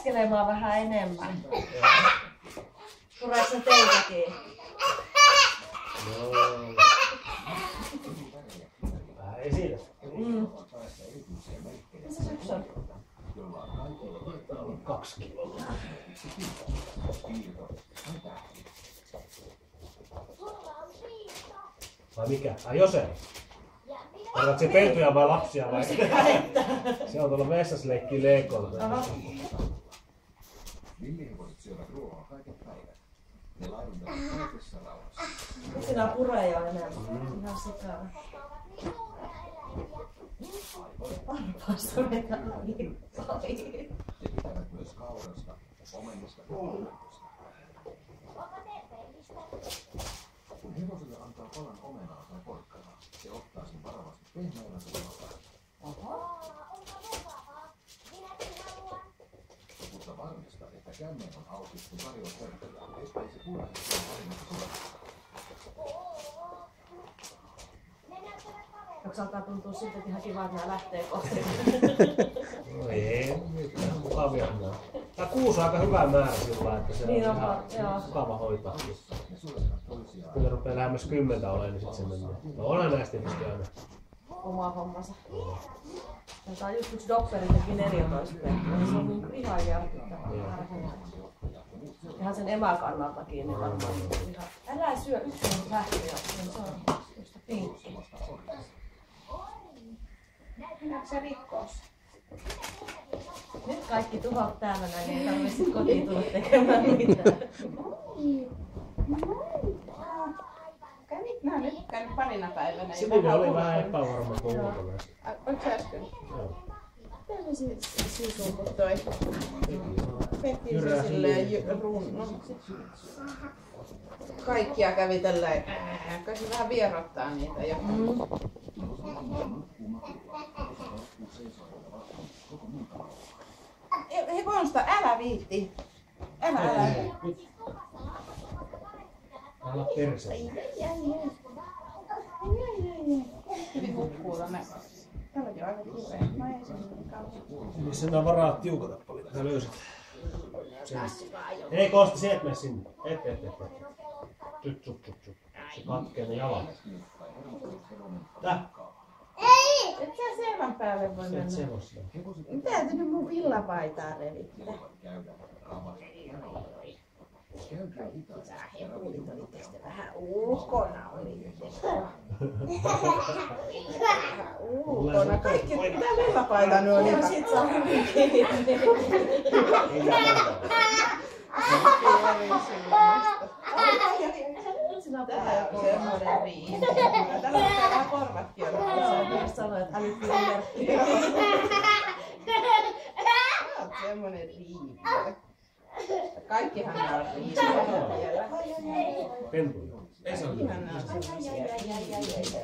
pureskelemaan vähän enemmän. Pureeko se teitäkin? Joo. Vähän esille. Missä se yksi on? 2 kiloa. Vai mikä? Ai Jose? Oletko se pentuja vai lapsia vai? Se on tuolla vessassa leikkii leikolla. Villihevoset syövät ruoaa kaiken päivän. Ne laiduntavat kaikessa rauhassa. Nyt sinä puree jo enemmän. Ihan sikana. Arpaasta vetää niin paljon. Ne pitävät myös kaurasta, omenista ja puolukosta. Kun hevoselle antaa palan omenaa tai porkkanaa, se ottaa sen varovasti pehmeällä suulla. Mutta varmista, että kämmen on auki, kun tarjoaa porkkanaa, ettei se purehdu sen varinasta suoraan. Onko alkaa tuntua siltä, että ihan kiva, että nää lähtee kohti? No ei, mitään mukavia nää. Tää 6 on aika hyvä määrä sillä, että se Niin on on, ihan mukava hoitaa. Ne suosivat toisiaan. Kun ne rupeaa lähemmäs 10 olemaan, niin sit se menee. No onhan näistä tietysti aina. Oma hommansa. Tää on just yksi dopperi teki 14 pehmeä. Se on niinku ihan järkyttävää. Ihan sen emän kannaltakin, niin varmaan ihan... Älä syö yksin lähtöjä, se on just pinkki. Näetkö se rikkoos? Nyt kaikki tuhot täällä näin, niin ei tarvitse kotiin tulla tekemään mitään. Kävit nää nyt käynyt parina päivänä. Silvia oli vähän epävarma koulutuksesta. Oletko sä äsken? Joo. Miten se sisumput toi? Peti se silleen runno. Kaikkia kävi tälleen. Kai se vähän vierottaa niitä jo. Hei Konsta, älä viitti. Älä. Älä perseen. Hyvin hukkuu tonne. Täällä on jo aika kiveä. No ei se niin kauan. Missä nämä varaat tiukata paljon? Sä löysit. Ei Kosti, se et mene sinne. Et. Tsyp. Se katkee ne jalat. Tää? Et sä selvän päälle voi Et mennä. se voi sitä. Mitä te nyt mun villapaitaa revittää? Sä hepulit olitte sitten vähän ulkona olitte. Vähän ulkona. Kaikki, mitä villapaita nyt on? Ja sit saa hyvin kiinni. Sinä Tää on semmoinen riihi. Täällä on vähän korvatkin olla. just sanoin, että älyt merkkiä. Tää on semmoinen riihi. Kaikkihan nää on riisiä vielä. Pentuja. Ei se ole. Kaikkihan nää on semmoisia riisiä.